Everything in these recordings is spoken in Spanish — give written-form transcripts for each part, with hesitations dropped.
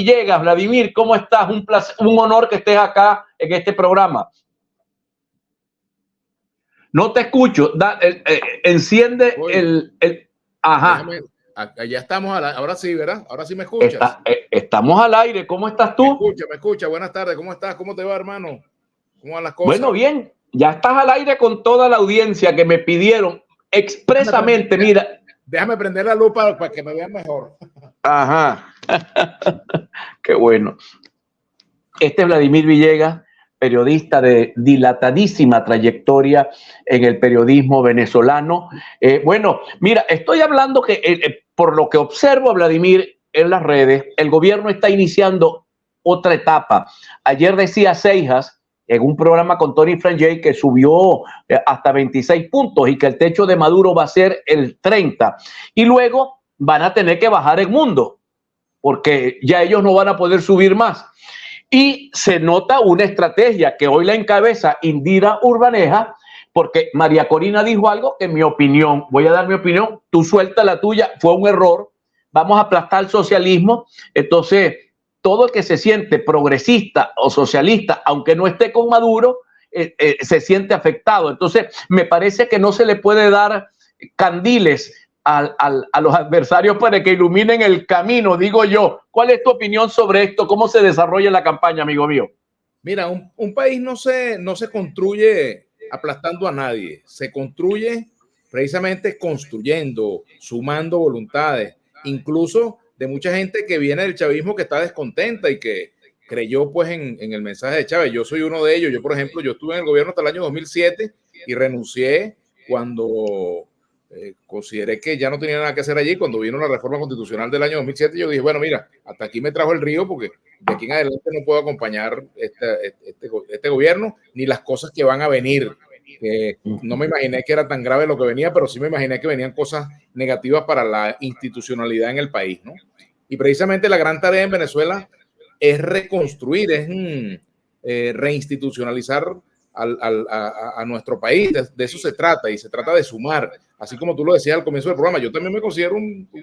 Villegas, Vladimir, ¿cómo estás? Un placer, un honor que estés acá en este programa. No te escucho. Enciende Ajá. Ya estamos, ahora sí, ¿verdad? Ahora sí me escuchas. Estamos al aire. ¿Cómo estás tú? Me escucha. Buenas tardes. ¿Cómo estás? ¿Cómo te va, hermano? ¿Cómo van las cosas? Bueno, bien. Ya estás al aire con toda la audiencia que me pidieron expresamente. Déjame prender la luz para que me vean mejor. Ajá. Qué bueno. Este es Vladimir Villegas, periodista de dilatadísima trayectoria en el periodismo venezolano. Bueno, mira, estoy hablando que por lo que observo, Vladimir, en las redes, el gobierno está iniciando otra etapa. Ayer decía Seijas en un programa con Tony Frangé que subió hasta 26 puntos y que el techo de Maduro va a ser el 30. Y luego van a tener que bajar el mundo porque ya ellos no van a poder subir más. Y se nota una estrategia que hoy la encabeza Indira Urbaneja, porque María Corina dijo algo que en mi opinión, voy a dar mi opinión, tú suelta la tuya, fue un error, vamos a aplastar el socialismo. Entonces, todo el que se siente progresista o socialista, aunque no esté con Maduro, se siente afectado. Entonces, me parece que no se le puede dar candiles a los adversarios para que iluminen el camino, digo yo. ¿Cuál es tu opinión sobre esto? ¿Cómo se desarrolla la campaña, amigo mío? Mira, un país no se construye aplastando a nadie, se construye precisamente construyendo, sumando voluntades, incluso de mucha gente que viene del chavismo que está descontenta y que creyó pues en el mensaje de Chávez. Yo soy uno de ellos. Yo, por ejemplo, yo estuve en el gobierno hasta el año 2007 y renuncié cuando consideré que ya no tenía nada que hacer allí. Cuando vino la reforma constitucional del año 2007, yo dije, bueno, mira, hasta aquí me trajo el río porque de aquí en adelante no puedo acompañar este gobierno ni las cosas que van a venir. No me imaginé que era tan grave lo que venía, pero sí me imaginé que venían cosas negativas para la institucionalidad en el país, ¿no? Y precisamente la gran tarea en Venezuela es reconstruir, es reinstitucionalizar a nuestro país. De eso se trata, y se trata de sumar. Así como tú lo decías al comienzo del programa, yo también me considero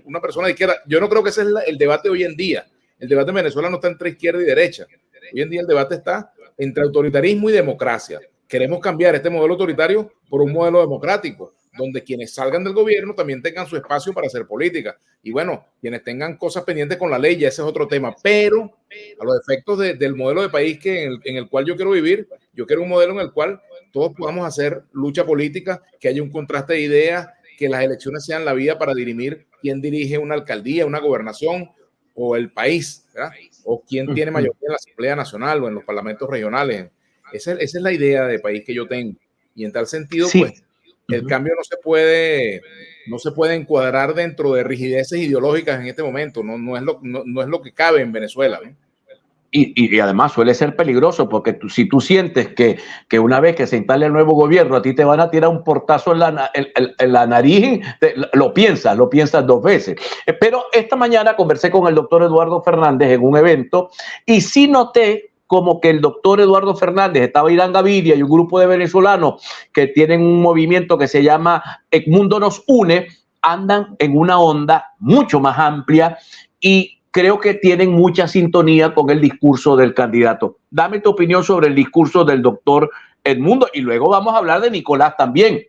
una persona de izquierda. Yo no creo que ese es el debate hoy en día. El debate en Venezuela no está entre izquierda y derecha. Hoy en día el debate está entre autoritarismo y democracia. Queremos cambiar este modelo autoritario por un modelo democrático, donde quienes salgan del gobierno también tengan su espacio para hacer política. Y bueno, quienes tengan cosas pendientes con la ley, ya ese es otro tema. Pero a los efectos del modelo de país en el cual yo quiero vivir, yo quiero un modelo en el cual todos podamos hacer lucha política, que haya un contraste de ideas, que las elecciones sean la vía para dirimir quién dirige una alcaldía, una gobernación o el país, ¿verdad? O quién tiene mayoría en la Asamblea Nacional o en los parlamentos regionales. Esa es la idea de país que yo tengo. Y en tal sentido, sí, pues, el cambio no se puede encuadrar dentro de rigideces ideológicas en este momento. No es lo que cabe en Venezuela, ¿no? Y además suele ser peligroso porque si tú sientes que una vez que se instale el nuevo gobierno a ti te van a tirar un portazo en la nariz, lo piensas dos veces. Pero esta mañana conversé con el doctor Eduardo Fernández en un evento y sí noté como que el doctor Eduardo Fernández, estaba Irán Gaviria y un grupo de venezolanos que tienen un movimiento que se llama El Mundo Nos Une, andan en una onda mucho más amplia y creo que tienen mucha sintonía con el discurso del candidato. Dame tu opinión sobre el discurso del doctor Edmundo y luego vamos a hablar de Nicolás también,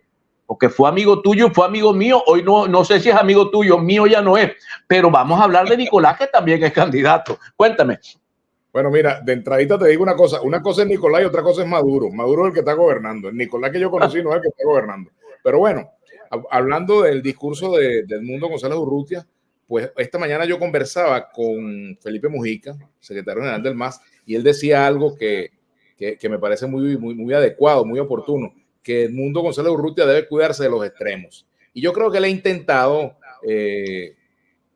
porque fue amigo tuyo, fue amigo mío, hoy no sé si es amigo tuyo, mío ya no es, pero vamos a hablar de Nicolás que también es candidato. Cuéntame. Bueno, mira, de entradita te digo una cosa es Nicolás y otra cosa es Maduro. Maduro es el que está gobernando, el Nicolás que yo conocí no es el que está gobernando. Pero bueno, hablando del discurso de Edmundo González Urrutia, pues esta mañana yo conversaba con Felipe Mujica, secretario general del MAS, y él decía algo que me parece muy adecuado, muy oportuno, que Edmundo González Urrutia debe cuidarse de los extremos. Y yo creo que él ha intentado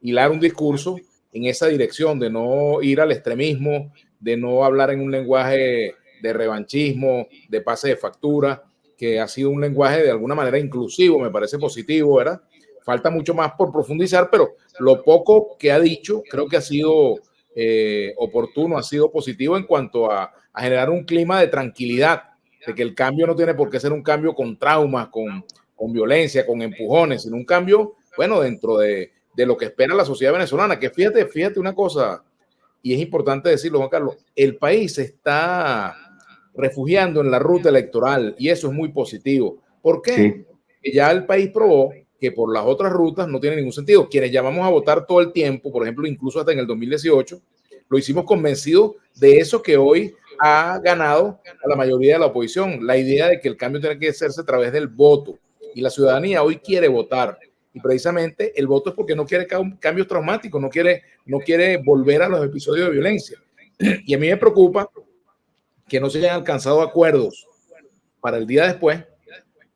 hilar un discurso en esa dirección, de no ir al extremismo, de no hablar en un lenguaje de revanchismo, de pase de factura, que ha sido un lenguaje de alguna manera inclusivo, me parece positivo, ¿verdad? Falta mucho más por profundizar, pero lo poco que ha dicho creo que ha sido oportuno, ha sido positivo en cuanto a generar un clima de tranquilidad, de que el cambio no tiene por qué ser un cambio con traumas, con violencia, con empujones, sino un cambio, bueno, dentro de lo que espera la sociedad venezolana. Que fíjate una cosa, y es importante decirlo, Juan Carlos, el país se está refugiando en la ruta electoral y eso es muy positivo. ¿Por qué? Sí. Porque ya el país probó que por las otras rutas no tiene ningún sentido. Quienes llamamos a votar todo el tiempo, por ejemplo, incluso hasta en el 2018, lo hicimos convencidos de eso que hoy ha ganado a la mayoría de la oposición, la idea de que el cambio tiene que hacerse a través del voto. Y la ciudadanía hoy quiere votar. Y precisamente el voto es porque no quiere cambios traumáticos, no quiere volver a los episodios de violencia. Y a mí me preocupa que no se hayan alcanzado acuerdos para el día después,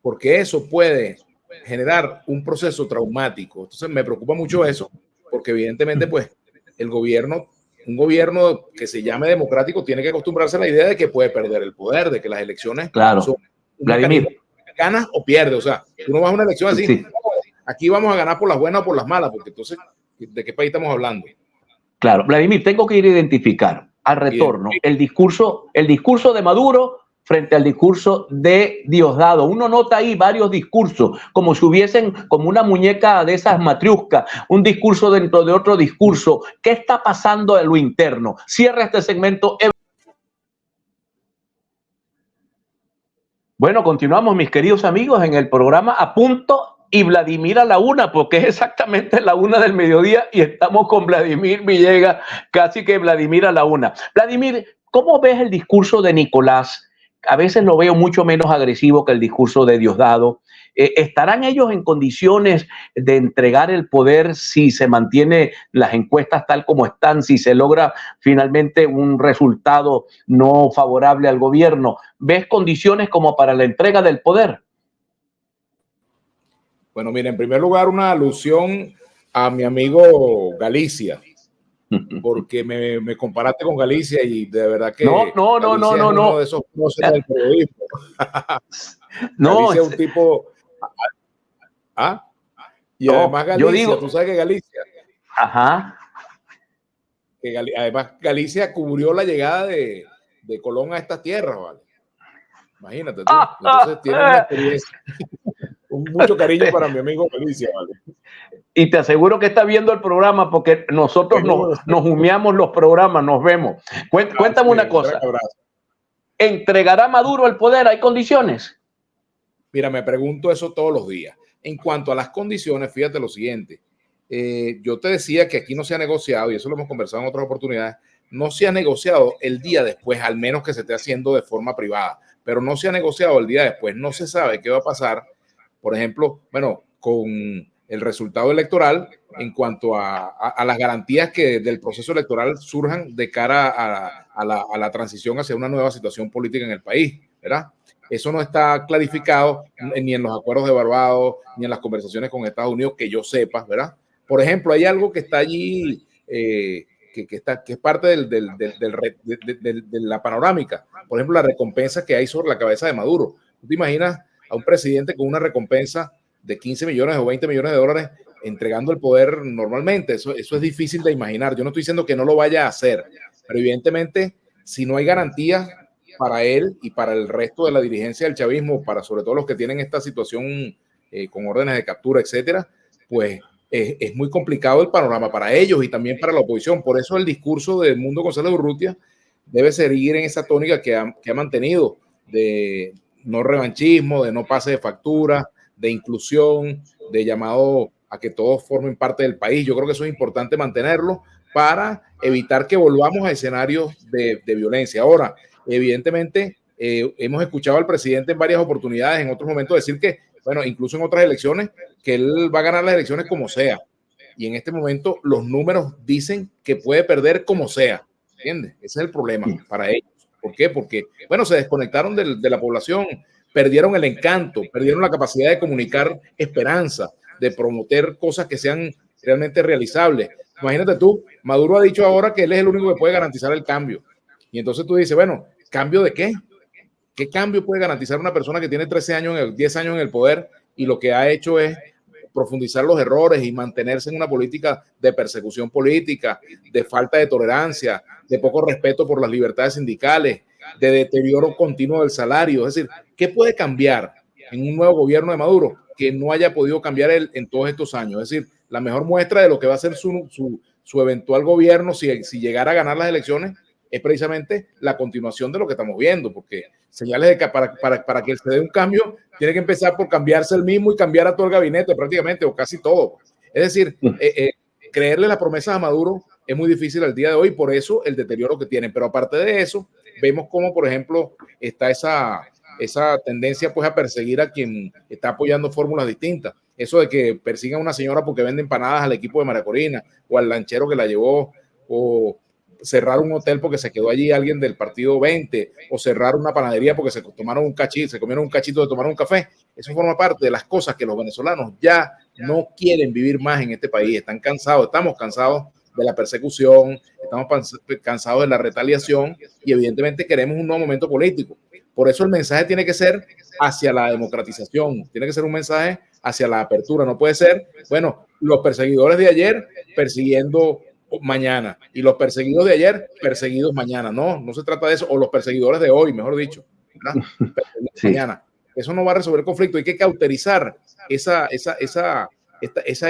porque eso puede generar un proceso traumático. Entonces me preocupa mucho eso, porque evidentemente pues el gobierno, un gobierno que se llame democrático, tiene que acostumbrarse a la idea de que puede perder el poder, de que las elecciones son Vladimir, ganas o pierdes. O sea, tú no vas a una elección así, sí. Aquí vamos a ganar por las buenas o por las malas, porque entonces, ¿de qué país estamos hablando? Claro, Vladimir, tengo que ir a identificar al retorno el discurso de Maduro frente al discurso de Diosdado. Uno nota ahí varios discursos, como si hubiesen como una muñeca de esas matriuscas, un discurso dentro de otro discurso. ¿Qué está pasando en lo interno? Cierra este segmento. Bueno, continuamos, mis queridos amigos, en el programa A Punto y Vladimir a la 1, porque es exactamente la 1 del mediodía y estamos con Vladimir Villegas, casi que Vladimir a la 1. Vladimir, ¿cómo ves el discurso de Nicolás? A veces lo veo mucho menos agresivo que el discurso de Diosdado. ¿Estarán ellos en condiciones de entregar el poder si se mantiene las encuestas tal como están, si se logra finalmente un resultado no favorable al gobierno? ¿Ves condiciones como para la entrega del poder? Bueno, mira, en primer lugar, una alusión a mi amigo Galicia, porque me comparaste con Galicia y de verdad que no. uno de esos próceres del periodismo. Galicia es un tipo... Y además Galicia, tú sabes que Galicia... además Galicia cubrió la llegada de Colón a estas tierras, ¿vale? Imagínate tú. Entonces tiene una experiencia... Mucho cariño para mi amigo Galicia, ¿vale? Y te aseguro que está viendo el programa porque nosotros nos humeamos los programas, nos vemos. Cuéntame una cosa. ¿Entregará Maduro el poder? ¿Hay condiciones? Mira, me pregunto eso todos los días. En cuanto a las condiciones, fíjate lo siguiente. Yo te decía que aquí no se ha negociado, y eso lo hemos conversado en otras oportunidades, no se ha negociado el día después, al menos que se esté haciendo de forma privada, pero no se ha negociado el día después. No se sabe qué va a pasar, por ejemplo, bueno, con el resultado electoral en cuanto a las garantías que del proceso electoral surjan de cara a la transición hacia una nueva situación política en el país, ¿verdad? Eso no está clarificado ni en los acuerdos de Barbados, ni en las conversaciones con Estados Unidos, que yo sepa, ¿verdad? Por ejemplo, hay algo que está allí, que es parte de la panorámica. Por ejemplo, la recompensa que hay sobre la cabeza de Maduro. ¿Tú te imaginas a un presidente con una recompensa de 15 millones o 20 millones de dólares entregando el poder normalmente? Eso es difícil de imaginar. Yo no estoy diciendo que no lo vaya a hacer, pero evidentemente, si no hay garantías para él y para el resto de la dirigencia del chavismo, para sobre todo los que tienen esta situación con órdenes de captura, etcétera, pues es muy complicado el panorama para ellos y también para la oposición. Por eso el discurso de Edmundo González Urrutia debe seguir en esa tónica que ha mantenido de no revanchismo, de no pase de factura, de inclusión, de llamado a que todos formen parte del país. Yo creo que eso es importante mantenerlo para evitar que volvamos a escenarios de violencia. Ahora, evidentemente, hemos escuchado al presidente en varias oportunidades, en otros momentos, decir que, bueno, incluso en otras elecciones, que él va a ganar las elecciones como sea. Y en este momento los números dicen que puede perder como sea. ¿Entiendes? Ese es el problema para ellos. ¿Por qué? Porque, bueno, se desconectaron de la población, perdieron el encanto, perdieron la capacidad de comunicar esperanza, de promover cosas que sean realmente realizables. Imagínate tú, Maduro ha dicho ahora que él es el único que puede garantizar el cambio. Y entonces tú dices, bueno, ¿cambio de qué? ¿Qué cambio puede garantizar una persona que tiene 10 años en el poder y lo que ha hecho es profundizar los errores y mantenerse en una política de persecución política, de falta de tolerancia, de poco respeto por las libertades sindicales, de deterioro continuo del salario? Es decir, ¿qué puede cambiar en un nuevo gobierno de Maduro que no haya podido cambiar él en todos estos años? Es decir, la mejor muestra de lo que va a ser su su eventual gobierno, si llegara a ganar las elecciones, es precisamente la continuación de lo que estamos viendo, porque señales de que para que se dé un cambio, tiene que empezar por cambiarse el mismo y cambiar a todo el gabinete prácticamente, o casi todo. Es decir, creerle las promesas a Maduro es muy difícil al día de hoy, por eso el deterioro que tienen. Pero aparte de eso, vemos cómo, por ejemplo, está esa tendencia pues a perseguir a quien está apoyando fórmulas distintas. Eso de que persigan a una señora porque vende empanadas al equipo de María Corina, o al lanchero que la llevó, o cerrar un hotel porque se quedó allí alguien del partido 20, o cerrar una panadería porque se comieron un cachito de tomar un café. Eso forma parte de las cosas que los venezolanos ya no quieren vivir más en este país. Estamos cansados de la persecución, estamos cansados de la retaliación y evidentemente queremos un nuevo momento político. Por eso el mensaje tiene que ser hacia la democratización, tiene que ser un mensaje hacia la apertura. No puede ser, bueno, los perseguidores de ayer persiguiendo mañana y los perseguidos de ayer perseguidos mañana. No se trata de eso. O los perseguidores de hoy, mejor dicho, sí. Mañana. Eso no va a resolver el conflicto. Hay que cauterizar esa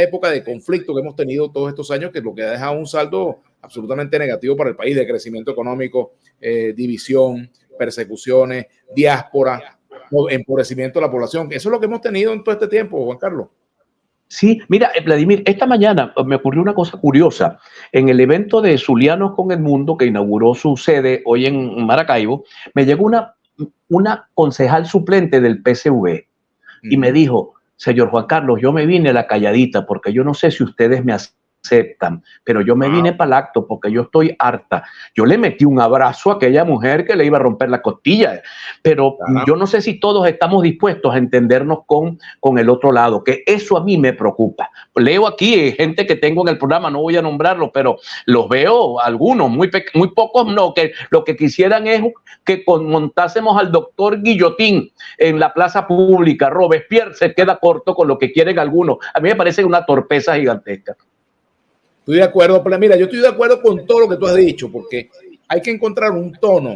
época de conflicto que hemos tenido todos estos años, que es lo que ha dejado un saldo absolutamente negativo para el país, de crecimiento económico, división, persecuciones, diáspora, empobrecimiento de la población. Eso es lo que hemos tenido en todo este tiempo, Juan Carlos. Sí, mira, Vladimir, esta mañana me ocurrió una cosa curiosa. En el evento de Zulianos con el Mundo, que inauguró su sede hoy en Maracaibo, me llegó una concejal suplente del PSV y me dijo: señor Juan Carlos, yo me vine a la calladita porque yo no sé si ustedes me aceptan, pero yo me vine para el acto porque yo estoy harta. Yo le metí un abrazo a aquella mujer que le iba a romper la costilla, pero yo no sé si todos estamos dispuestos a entendernos con el otro lado, que eso a mí me preocupa. Leo aquí gente que tengo en el programa, no voy a nombrarlos, pero los veo, algunos, muy pocos no, que lo que quisieran es que montásemos al doctor Guillotín en la plaza pública. Robespierre se queda corto con lo que quieren algunos. A mí me parece una torpeza gigantesca. Estoy de acuerdo, pero mira, yo estoy de acuerdo con todo lo que tú has dicho, porque hay que encontrar un tono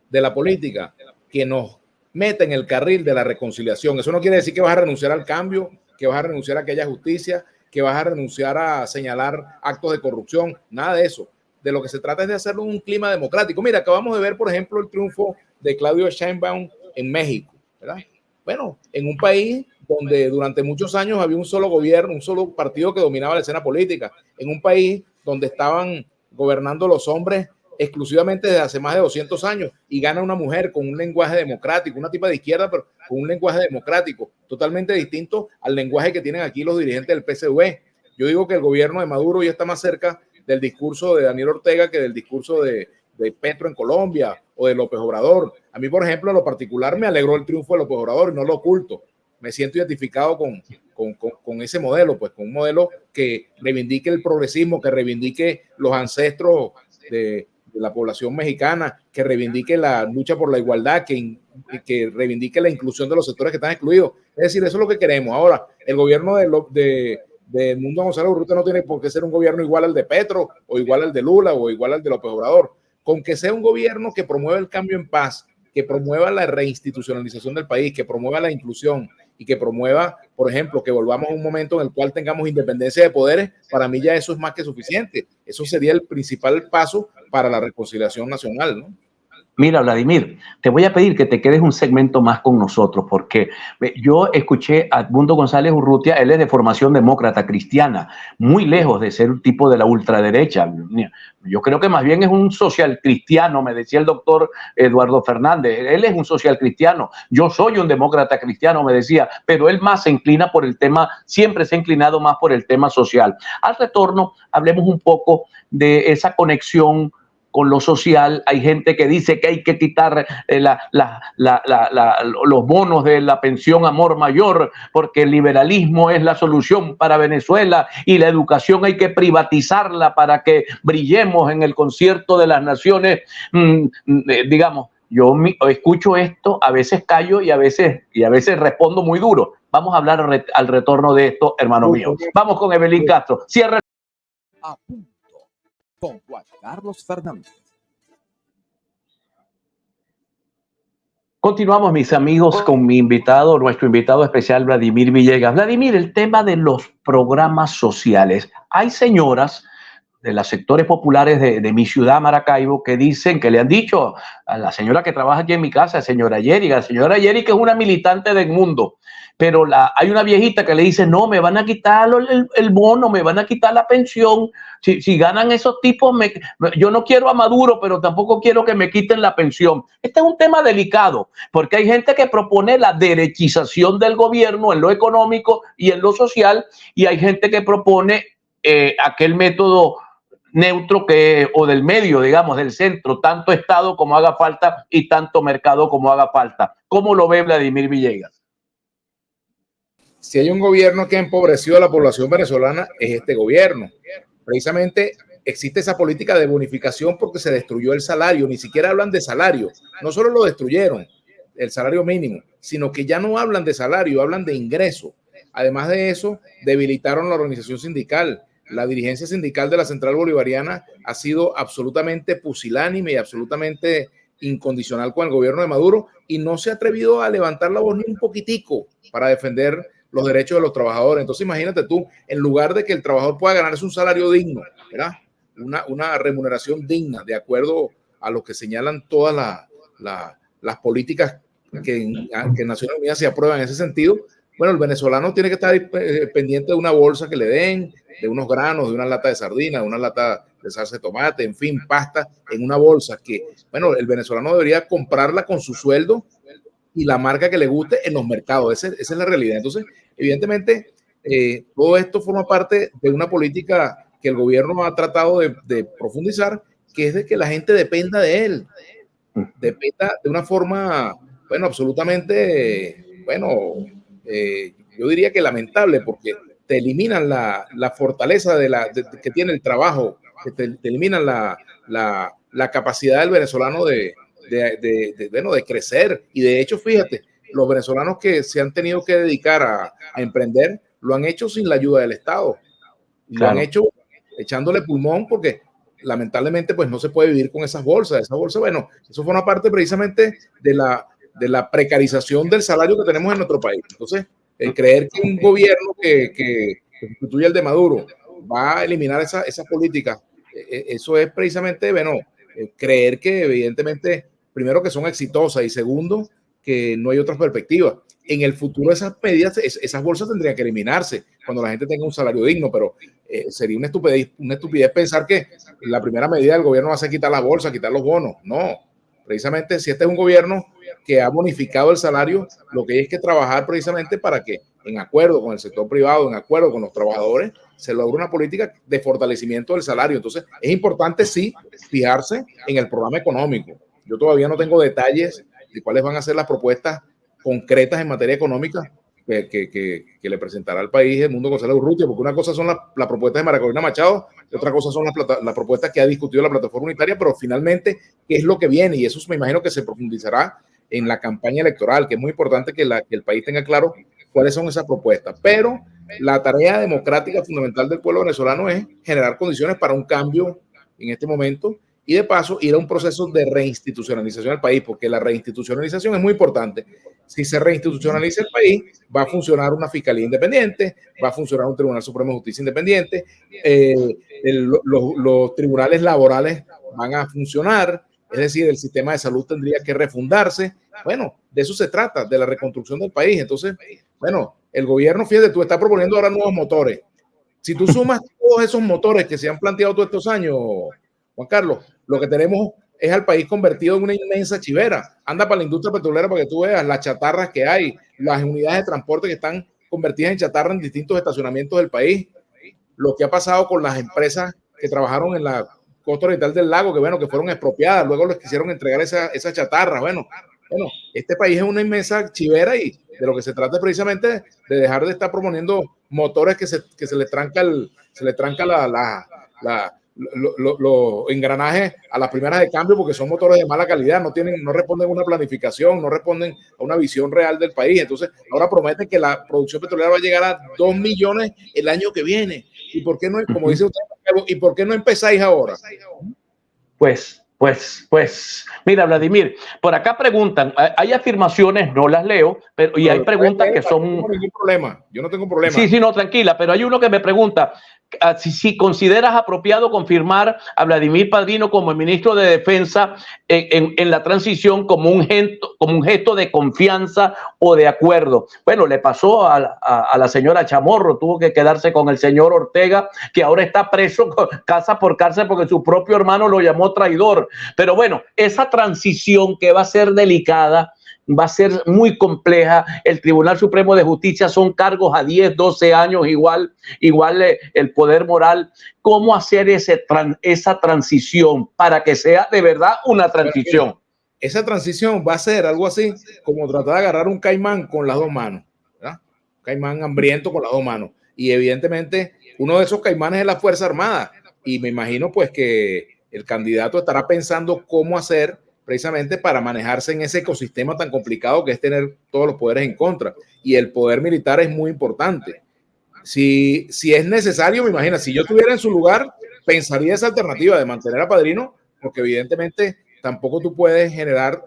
de la política que nos meta en el carril de la reconciliación. Eso no quiere decir que vas a renunciar al cambio, que vas a renunciar a aquella justicia, que vas a renunciar a señalar actos de corrupción, nada de eso. De lo que se trata es de hacerlo en un clima democrático. Mira, acabamos de ver, por ejemplo, el triunfo de Claudia Sheinbaum en México, ¿verdad? Bueno, en un país donde durante muchos años había un solo gobierno, un solo partido que dominaba la escena política, en un país donde estaban gobernando los hombres exclusivamente desde hace más de 200 años, y gana una mujer con un lenguaje democrático, una tipa de izquierda, pero con un lenguaje democrático totalmente distinto al lenguaje que tienen aquí los dirigentes del PSV. Yo digo que el gobierno de Maduro ya está más cerca del discurso de Daniel Ortega que del discurso de Petro en Colombia o de López Obrador. A mí, por ejemplo, en lo particular me alegró el triunfo de López Obrador y no lo oculto. Me siento identificado con ese modelo, pues con un modelo que reivindique el progresismo, que reivindique los ancestros de la población mexicana, que reivindique la lucha por la igualdad, que reivindique la inclusión de los sectores que están excluidos. Es decir, eso es lo que queremos. Ahora, el gobierno de Edmundo González Urrutia no tiene por qué ser un gobierno igual al de Petro, o igual al de Lula, o igual al de López Obrador. Con que sea un gobierno que promueva el cambio en paz, que promueva la reinstitucionalización del país, que promueva la inclusión y que promueva, por ejemplo, que volvamos a un momento en el cual tengamos independencia de poderes, para mí ya eso es más que suficiente. Eso sería el principal paso para la reconciliación nacional, ¿no? Mira, Vladimir, te voy a pedir que te quedes un segmento más con nosotros, porque yo escuché a Edmundo González Urrutia. Él es de formación demócrata cristiana, muy lejos de ser un tipo de la ultraderecha. Yo creo que más bien es un social cristiano, me decía el doctor Eduardo Fernández. Él es un social cristiano. Yo soy un demócrata cristiano, me decía, pero él más se inclina por el tema, siempre se ha inclinado más por el tema social. Al retorno, hablemos un poco de esa conexión con lo social. Hay gente que dice que hay que quitar los bonos de la pensión Amor Mayor porque el liberalismo es la solución para Venezuela y la educación hay que privatizarla para que brillemos en el concierto de las naciones. Digamos, yo escucho esto, a veces callo y a veces respondo muy duro. Vamos a hablar al retorno de esto, hermano mío. Vamos con Evelyn Castro. Cierra. A punto con Juan Carlos Fernández. Continuamos, mis amigos, con mi invitado, nuestro invitado especial, Vladimir Villegas. Vladimir, el tema de los programas sociales. Hay señoras de los sectores populares de mi ciudad, Maracaibo, que dicen, que le han dicho a la señora que trabaja aquí en mi casa, señora Yeri, que es una militante del mundo, pero hay una viejita que le dice, no, me van a quitar el bono, me van a quitar la pensión, si ganan esos tipos, yo no quiero a Maduro, pero tampoco quiero que me quiten la pensión. Este es un tema delicado, porque hay gente que propone la derechización del gobierno en lo económico y en lo social, y hay gente que propone aquel método neutro o del medio, digamos, del centro, tanto Estado como haga falta y tanto mercado como haga falta. ¿Cómo lo ve Vladimir Villegas? Si hay un gobierno que ha empobrecido a la población venezolana, es este gobierno. Precisamente existe esa política de bonificación porque se destruyó el salario, ni siquiera hablan de salario, no solo lo destruyeron, el salario mínimo, sino que ya no hablan de salario, hablan de ingreso. Además de eso, debilitaron la organización sindical. La dirigencia sindical de la Central Bolivariana ha sido absolutamente pusilánime y absolutamente incondicional con el gobierno de Maduro y no se ha atrevido a levantar la voz ni un poquitico para defender los derechos de los trabajadores. Entonces imagínate tú, en lugar de que el trabajador pueda ganarse un salario digno, ¿verdad? Una remuneración digna, de acuerdo a lo que señalan todas las políticas que en Naciones Unidas se aprueban en ese sentido. Bueno, el venezolano tiene que estar pendiente de una bolsa que le den, de unos granos, de una lata de sardina, de una lata de salsa de tomate, en fin, pasta en una bolsa que, bueno, el venezolano debería comprarla con su sueldo y la marca que le guste en los mercados. Esa es la realidad. Entonces, evidentemente, todo esto forma parte de una política que el gobierno ha tratado de profundizar, que es de que la gente dependa de él, dependa de una forma, bueno, absolutamente, bueno, yo diría que lamentable, porque te eliminan la fortaleza que tiene el trabajo, que te eliminan la capacidad del venezolano de crecer. Y de hecho, fíjate, los venezolanos que se han tenido que dedicar a emprender, lo han hecho sin la ayuda del Estado. Lo han hecho echándole pulmón porque lamentablemente pues no se puede vivir con esas bolsas. Esas bolsas, bueno, eso forma parte precisamente de la precarización del salario que tenemos en nuestro país. Entonces, creer que un gobierno que sustituye al de Maduro va a eliminar esa política, eso es precisamente, bueno, creer que evidentemente, primero que son exitosas y segundo, que no hay otras perspectivas. En el futuro esas medidas, esas bolsas tendrían que eliminarse cuando la gente tenga un salario digno, pero sería una estupidez pensar que la primera medida del gobierno va a ser quitar las bolsas, quitar los bonos. No, precisamente si este es un gobierno que ha bonificado el salario, lo que hay que trabajar precisamente para que en acuerdo con el sector privado, en acuerdo con los trabajadores, se logre una política de fortalecimiento del salario. Entonces es importante sí fijarse en el programa económico. Yo todavía no tengo detalles de cuáles van a ser las propuestas concretas en materia económica que le presentará al país Edmundo González Urrutia, porque una cosa son las propuestas de María Corina Machado y otra cosa son las propuestas que ha discutido la plataforma unitaria, pero finalmente, ¿qué es lo que viene? Y eso me imagino que se profundizará en la campaña electoral, que es muy importante que el país tenga claro cuáles son esas propuestas. Pero la tarea democrática fundamental del pueblo venezolano es generar condiciones para un cambio en este momento y de paso ir a un proceso de reinstitucionalización del país, porque la reinstitucionalización es muy importante. Si se reinstitucionaliza el país, va a funcionar una fiscalía independiente, va a funcionar un Tribunal Supremo de Justicia independiente, los tribunales laborales van a funcionar, es decir, el sistema de salud tendría que refundarse. Bueno, de eso se trata, de la reconstrucción del país. Entonces, bueno, el gobierno, fíjate, tú estás proponiendo ahora nuevos motores. Si tú sumas todos esos motores que se han planteado todos estos años, Juan Carlos, lo que tenemos es al país convertido en una inmensa chivera. Anda para la industria petrolera para que tú veas las chatarras que hay, las unidades de transporte que están convertidas en chatarra en distintos estacionamientos del país. Lo que ha pasado con las empresas que trabajaron en la costa oriental del lago, que bueno, que fueron expropiadas, luego les quisieron entregar esa chatarra. Bueno, este país es una inmensa chivera y de lo que se trata es precisamente de dejar de estar proponiendo motores que se le tranca los engranajes a las primeras de cambio porque son motores de mala calidad, no responden a una planificación, no responden a una visión real del país. Entonces ahora prometen que la producción petrolera va a llegar a 2 millones el año que viene. ¿Y por qué no, como dice usted, y por qué no empezáis ahora? Pues, mira, Vladimir, por acá preguntan, hay afirmaciones, no las leo, pero hay preguntas que son... Yo no tengo problema. Sí, no, tranquila, pero hay uno que me pregunta, si consideras apropiado confirmar a Vladimir Padrino como el ministro de Defensa en la transición como un gesto de confianza o de acuerdo. Bueno, le pasó a la señora Chamorro, tuvo que quedarse con el señor Ortega, que ahora está preso casa por cárcel porque su propio hermano lo llamó traidor. Pero bueno, esa transición que va a ser delicada, va a ser muy compleja. El Tribunal Supremo de Justicia son cargos a 10, 12 años, igual el poder moral. ¿Cómo hacer esa transición para que sea de verdad una transición? Esa transición va a ser algo así como tratar de agarrar un caimán con las dos manos, ¿verdad? Un caimán hambriento con las dos manos. Y evidentemente uno de esos caimanes es la Fuerza Armada. Y me imagino pues que el candidato estará pensando cómo hacer precisamente para manejarse en ese ecosistema tan complicado que es tener todos los poderes en contra. Y el poder militar es muy importante. Si es necesario, me imagino, si yo estuviera en su lugar, pensaría esa alternativa de mantener a Padrino, porque evidentemente tampoco tú puedes generar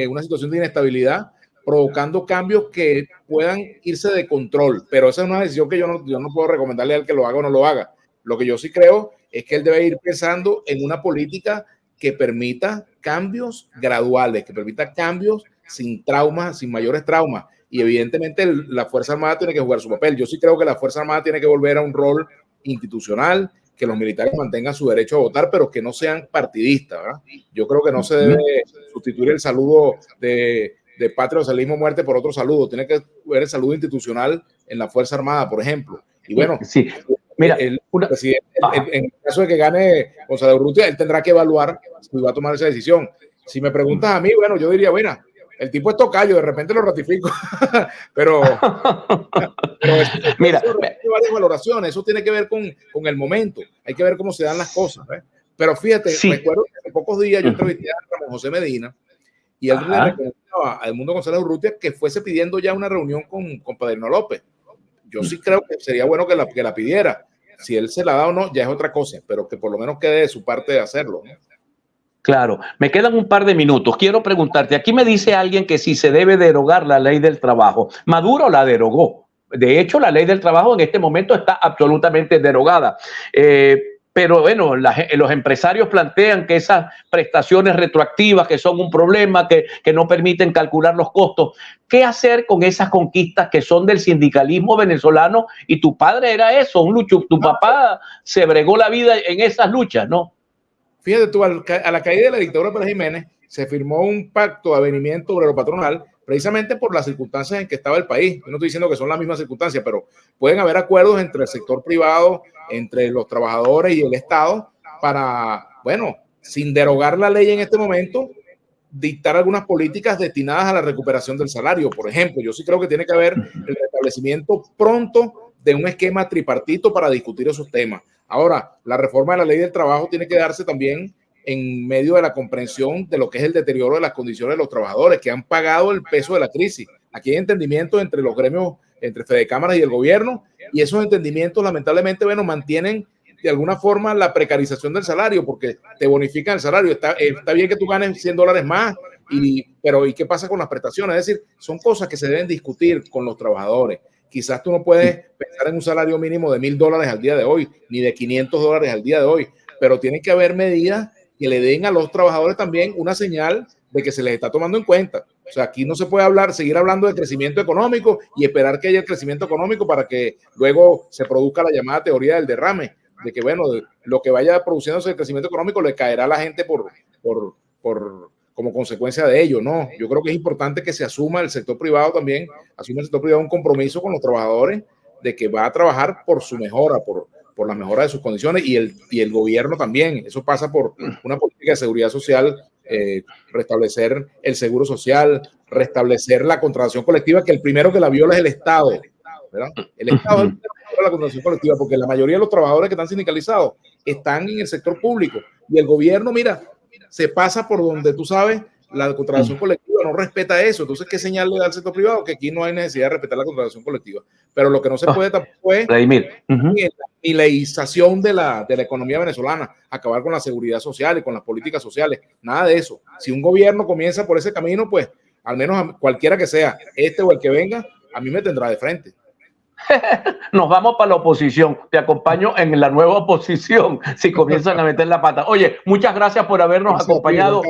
una situación de inestabilidad provocando cambios que puedan irse de control. Pero esa es una decisión que yo no puedo recomendarle al que lo haga o no lo haga. Lo que yo sí creo es que él debe ir pensando en una política que permita cambios graduales, que permita cambios sin traumas, sin mayores traumas. Y evidentemente la Fuerza Armada tiene que jugar su papel. Yo sí creo que la Fuerza Armada tiene que volver a un rol institucional, que los militares mantengan su derecho a votar, pero que no sean partidistas, ¿verdad? Yo creo que no se debe sustituir el saludo de patria o socialismo muerte por otro saludo. Tiene que haber el saludo institucional en la Fuerza Armada, por ejemplo. Y bueno, sí. Mira, el presidente, en caso de que gane Gonzalo Urrutia, él tendrá que evaluar si va a tomar esa decisión. Si me preguntas a mí, bueno, yo diría, bueno, el tipo es tocayo, de repente lo ratifico, pero mira, eso requiere varias valoraciones, eso tiene que ver con el momento, hay que ver cómo se dan las cosas, ¿ves? Pero fíjate, sí. Recuerdo que hace pocos días yo entrevisté a Ramón José Medina y él le recomendaba a Edmundo González Urrutia que fuese pidiendo ya una reunión con Padrino López. Yo sí creo que sería bueno que la pidiera. Si él se la da o no, ya es otra cosa, pero que por lo menos quede de su parte de hacerlo, ¿no? Claro, me quedan un par de minutos. Quiero preguntarte, aquí me dice alguien que si se debe derogar la ley del trabajo. Maduro la derogó. De hecho, la ley del trabajo en este momento está absolutamente derogada. Pero bueno, los empresarios plantean que esas prestaciones retroactivas que son un problema, que no permiten calcular los costos. ¿Qué hacer con esas conquistas que son del sindicalismo venezolano? Y tu padre era eso, un lucho. Tu papá se bregó la vida en esas luchas, ¿no? Fíjate tú, a la caída de la dictadura de Pérez Jiménez se firmó un pacto de avenimiento obrero patronal precisamente por las circunstancias en que estaba el país. Yo no estoy diciendo que son las mismas circunstancias, pero pueden haber acuerdos entre el sector privado, entre los trabajadores y el Estado para, bueno, sin derogar la ley en este momento, dictar algunas políticas destinadas a la recuperación del salario. Por ejemplo, yo sí creo que tiene que haber el restablecimiento pronto de un esquema tripartito para discutir esos temas. Ahora, la reforma de la ley del trabajo tiene que darse también en medio de la comprensión de lo que es el deterioro de las condiciones de los trabajadores que han pagado el peso de la crisis. Aquí hay entendimientos entre los gremios, entre Fedecámaras y el gobierno, y esos entendimientos lamentablemente, bueno, mantienen de alguna forma la precarización del salario porque te bonifican el salario. Está bien que tú ganes $100 más, pero ¿y qué pasa con las prestaciones? Es decir, son cosas que se deben discutir con los trabajadores. Quizás tú no puedes pensar en un salario mínimo de $1,000 al día de hoy, ni de $500 al día de hoy, pero tiene que haber medidas que le den a los trabajadores también una señal de que se les está tomando en cuenta. O sea, aquí no se puede seguir hablando de crecimiento económico y esperar que haya el crecimiento económico para que luego se produzca la llamada teoría del derrame, de que, bueno, lo que vaya produciéndose el crecimiento económico le caerá a la gente como consecuencia de ello. No, yo creo que es importante que se asuma el sector privado también, asuma el sector privado un compromiso con los trabajadores de que va a trabajar por su mejora, por la mejora de sus condiciones y el gobierno también. Eso pasa por una política de seguridad social, restablecer el seguro social, restablecer la contratación colectiva, que el primero que la viola es el Estado, ¿verdad? El Estado es el primero que viola la contratación colectiva porque la mayoría de los trabajadores que están sindicalizados están en el sector público y el gobierno, mira, se pasa por donde tú sabes, la contratación colectiva no respeta eso. Entonces, ¿qué señal le da al sector privado? Que aquí no hay necesidad de respetar la contratación colectiva. Pero lo que no se puede tampoco es la militarización de la economía venezolana, acabar con la seguridad social y con las políticas sociales. Nada de eso. Si un gobierno comienza por ese camino, pues al menos cualquiera que sea, este o el que venga, a mí me tendrá de frente. Nos vamos para la oposición. Te acompaño en la nueva oposición si comienzan a meter la pata. Oye, muchas gracias por habernos acompañado.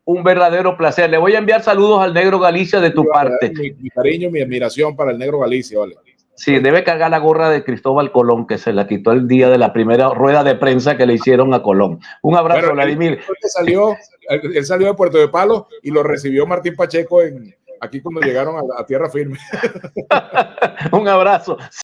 Un verdadero placer. Le voy a enviar saludos al Negro Galicia de tu parte. Mi cariño, mi admiración para el Negro Galicia, vale. Sí, debe cargar la gorra de Cristóbal Colón, que se la quitó el día de la primera rueda de prensa que le hicieron a Colón. Un abrazo, bueno, Vladimir. Él salió de Puerto de Palos y lo recibió Martín Pacheco aquí cuando llegaron a tierra firme. Un abrazo.